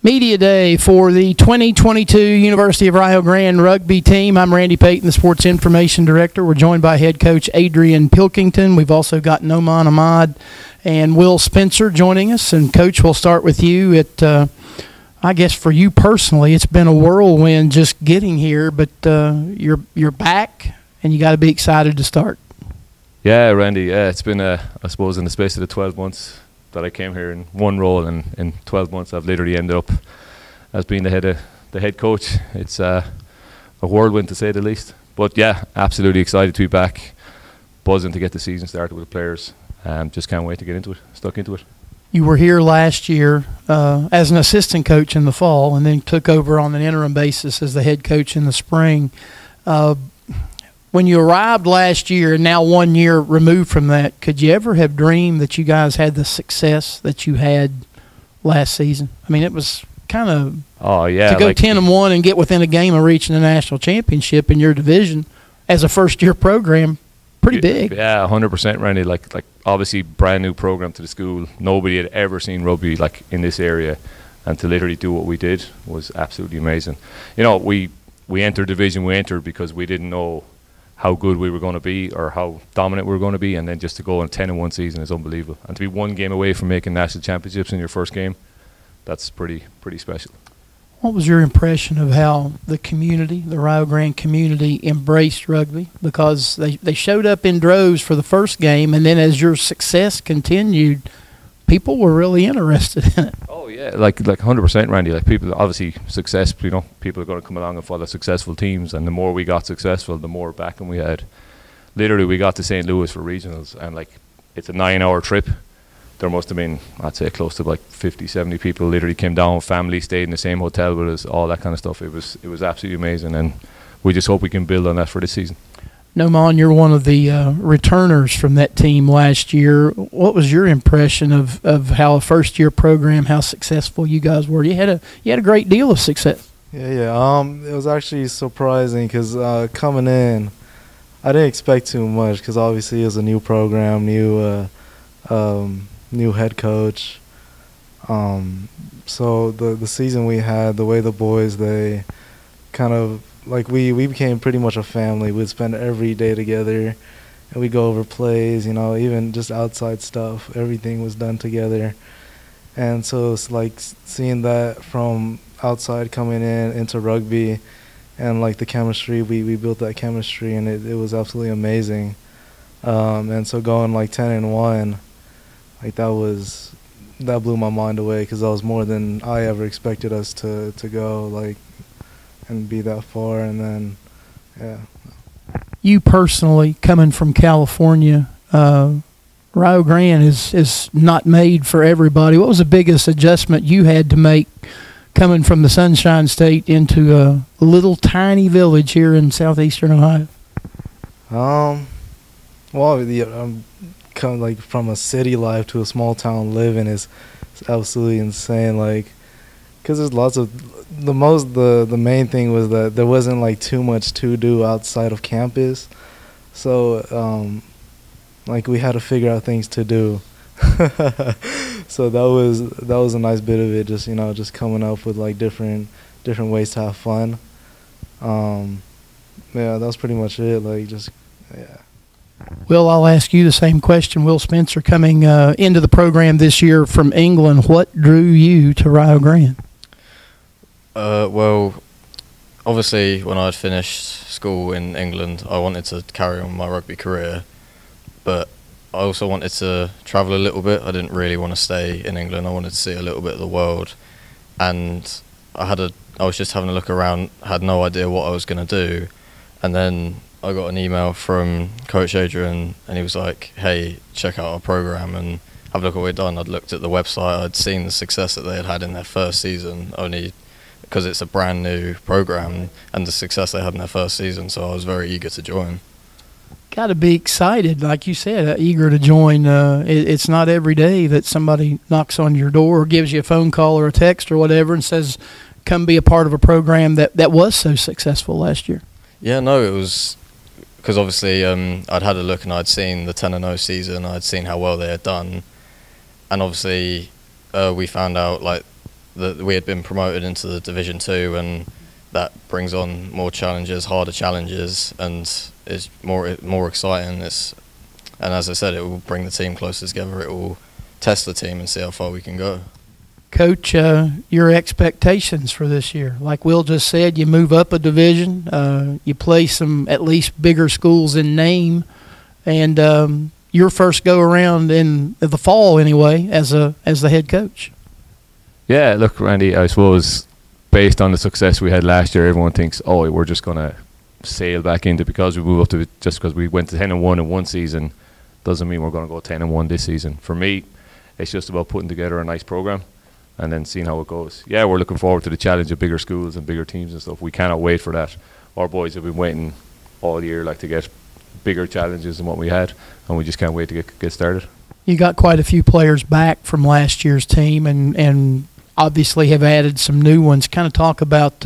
Media Day for the 2022 University of Rio Grande rugby team. I'm Randy Payton, the Sports Information Director. We're joined by head coach Adrian Pilkington. We've also got Noman Ahmad and Will Spencer joining us. And, Coach, we'll start with you. I guess for you personally, it's been a whirlwind just getting here, but you're back, and you got to be excited to start. Yeah, Randy. Yeah, it's been, I suppose, in the space of the 12 months that I came here in one role, and in 12 months I've literally ended up as being the head coach. It's a whirlwind, to say the least. But yeah, absolutely excited to be back, buzzing to get the season started with the players. Just can't wait to get into it, stuck into it. You were here last year as an assistant coach in the fall, and then took over on an interim basis as the head coach in the spring. When you arrived last year, and now 1 year removed from that, could you ever have dreamed that you guys had the success that you had last season? I mean, it was kind of to go 10-1 and get within a game of reaching the national championship in your division as a first-year program, pretty big. Yeah, 100%, Randy. Like obviously, brand new program to the school. Nobody had ever seen rugby like in this area, and to literally do what we did was absolutely amazing. You know, we entered division. We entered because we didn't know how good we were going to be or how dominant we were going to be, and then just to go on 10-1 season is unbelievable. And to be one game away from making national championships in your first game, that's pretty special. What was your impression of how the community, the Rio Grande community, embraced rugby? Because they showed up in droves for the first game, and then as your success continued, people were really interested in it. Oh yeah, like 100%, Randy. Like people, obviously, success. You know, people are going to come along and follow successful teams, and the more we got successful, the more backing we had. Literally, we got to St. Louis for regionals, and like it's a 9-hour trip. There must have been, I'd say, close to like 50, 70 people. Literally came down, family stayed in the same hotel with us, all that kind of stuff. It was absolutely amazing, and we just hope we can build on that for this season. Noman, you're one of the returners from that team last year. What was your impression of how a first-year program, how successful you guys were? You had a great deal of success. Yeah. It was actually surprising because coming in, I didn't expect too much because obviously it was a new program, new head coach. So the season we had, the way the boys, they kind of, like we became pretty much a family. We'd spend every day together, and we'd go over plays, you know, even just outside stuff. Everything was done together. And so it's like seeing that from outside coming into rugby, and like the chemistry, we built that chemistry, and it was absolutely amazing. And so going like 10-1, like that blew my mind away because that was more than I ever expected us to go, like, and be that far. And then, yeah. You personally, coming from California, Rio Grande is not made for everybody. What was the biggest adjustment you had to make coming from the Sunshine State into a little tiny village here in southeastern Ohio? Well, coming like from a city life to a small town living is absolutely insane. Like, because there's lots of the main thing was that there wasn't like too much to do outside of campus, so like we had to figure out things to do. So that was a nice bit of it. Just, you know, just coming up with like different ways to have fun. Yeah, that was pretty much it. Like, just, yeah. Will, I'll ask you the same question. Will Spencer, coming into the program this year from England, what drew you to Rio Grande? Well, obviously when I'd finished school in England, I wanted to carry on my rugby career, but I also wanted to travel a little bit. I didn't really want to stay in England. I wanted to see a little bit of the world, and I was just having a look around, had no idea what I was going to do, and then I got an email from Coach Adrian, and he was like, "Hey, check out our program and have a look at what we've done." I'd looked at the website. I'd seen the success that they had in their first season, only because it's a brand new program, and the success they had in their first season. So I was very eager to join. Got to be excited, like you said, eager to join. It's not every day that somebody knocks on your door or gives you a phone call or a text or whatever and says, "Come be a part of a program that was so successful last year." Yeah, no, it was because obviously I'd had a look and I'd seen the 10-0 season. I'd seen how well they had done, and obviously we found out like that we had been promoted into the Division 2, and that brings on more challenges, harder challenges, and it's more exciting. And as I said, it will bring the team closer together. It will test the team and see how far we can go. Coach, your expectations for this year? Like Will just said, you move up a division, you play some at least bigger schools in name, and your first go around in the fall anyway as the head coach. Yeah, look, Randy, I suppose based on the success we had last year, everyone thinks, oh, we're just going to sail back into, because we moved up to, just because we went to 10-1 in one season doesn't mean we're going to go 10-1 this season. For me, it's just about putting together a nice program and then seeing how it goes. Yeah, we're looking forward to the challenge of bigger schools and bigger teams and stuff. We cannot wait for that. Our boys have been waiting all year, like, to get bigger challenges than what we had, and we just can't wait to get started. You got quite a few players back from last year's team, and obviously have added some new ones. Kind of talk about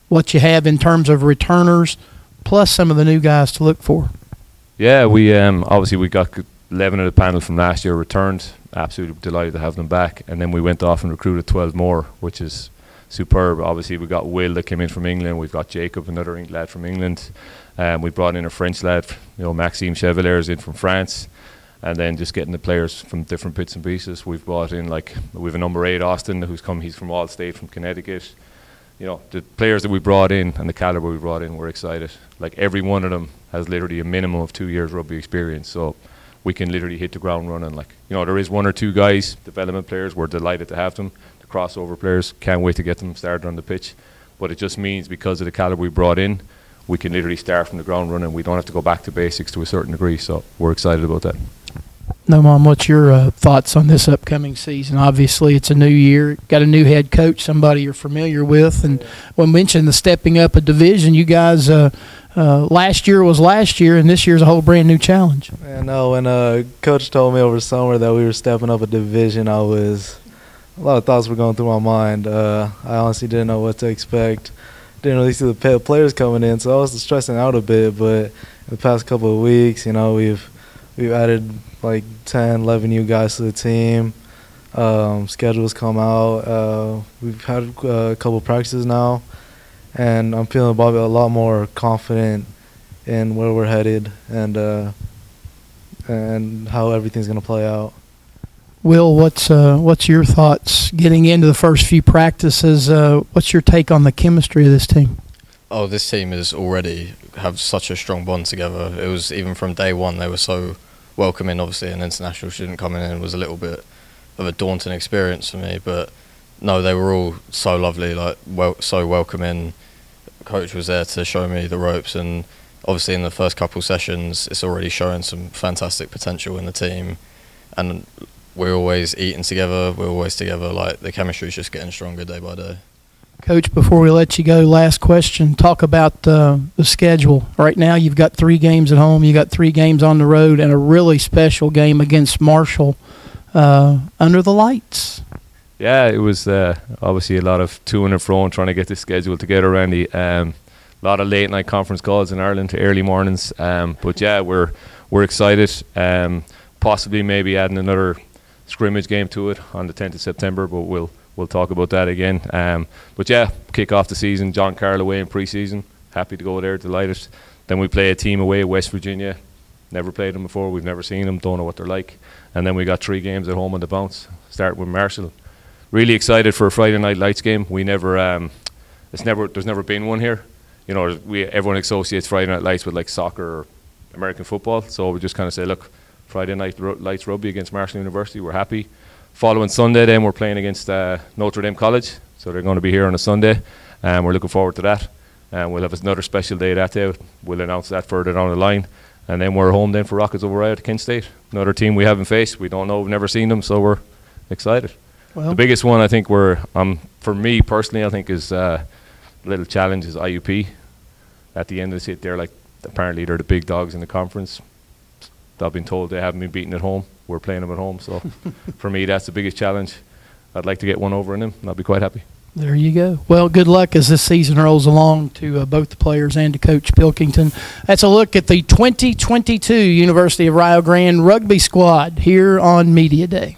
what you have in terms of returners, plus some of the new guys to look for. Yeah, we obviously we got 11 of the panel from last year returned. Absolutely delighted to have them back. And then we went off and recruited 12 more, which is superb. Obviously, we got Will that came in from England. We've got Jacob, another lad from England. We brought in a French lad, Maxime Chevalier in from France. And then just getting the players from different bits and pieces. We've brought in, we have a number 8, Austin, who's come. He's from Allstate, from Connecticut. The players that we brought in and the caliber we brought in, we're excited. Like, every one of them has literally a minimum of 2 years rugby experience. So we can literally hit the ground running. There is 1 or 2 guys, development players. We're delighted to have them. The crossover players, can't wait to get them started on the pitch. But it just means, because of the caliber we brought in, we can literally start from the ground running. We don't have to go back to basics to a certain degree. So we're excited about that. No, Mom, what's your thoughts on this upcoming season? Obviously, it's a new year. Got a new head coach, somebody you're familiar with. And when mentioned the stepping up a division, you guys, last year was last year, and this year's a whole brand new challenge. I know. When Coach told me over summer that we were stepping up a division, a lot of thoughts were going through my mind. I honestly didn't know what to expect. Didn't really see the players coming in, so I was stressing out a bit. But in the past couple of weeks, we've added like 10, 11 new guys to the team. Schedules come out. We've had a couple practices now, and I'm feeling a lot more confident in where we're headed and how everything's going to play out. Will, what's your thoughts getting into the first few practices? What's your take on the chemistry of this team? Oh, this team is already have such a strong bond together. It was even from day one, they were so welcoming. Obviously, an international student coming in was a little bit of a daunting experience for me, but no, they were all so lovely, so welcoming. Coach was there to show me the ropes, and obviously in the first couple sessions, it's already showing some fantastic potential in the team, and we're always eating together. We're always together. The chemistry is just getting stronger day by day. Coach, before we let you go, last question. Talk about the schedule. Right now you've got 3 games at home, you got 3 games on the road, and a really special game against Marshall under the lights. Yeah, it was obviously a lot of to and fro trying to get the schedule together, Randy. A lot of late night conference calls in Ireland to early mornings. But yeah, we're excited. Possibly maybe adding another scrimmage game to it on the 10th of September, but we'll talk about that again. But yeah, kick off the season. John Carroll away in pre-season. Happy to go there, delighted. Then we play a team away at West Virginia. Never played them before. We've never seen them. Don't know what they're like. And then we got 3 games at home on the bounce. Start with Marshall. Really excited for a Friday Night Lights game. We never, there's never been one here. Everyone associates Friday Night Lights with soccer or American football. So we just kind of say, look, Friday Night Lights rugby against Marshall University. We're happy. Following Sunday, then we're playing against Notre Dame College, so they're going to be here on a Sunday, and we're looking forward to that. And we'll have another special day that day. We'll announce that further down the line, and then we're home then for Rockets over at Kent State, another team we haven't faced. We don't know, we've never seen them, so we're excited. Well, the biggest one I think for me personally, I think is little challenge is IUP. At the end of the seat, apparently they're the big dogs in the conference. I've been told they haven't been beaten at home. We're playing them at home, so for me that's the biggest challenge. I'd like to get one over in them, and I'll be quite happy. There you go. Well, good luck as this season rolls along to both the players and to Coach Pilkington. That's a look at the 2022 University of Rio Grande rugby squad here on Media Day.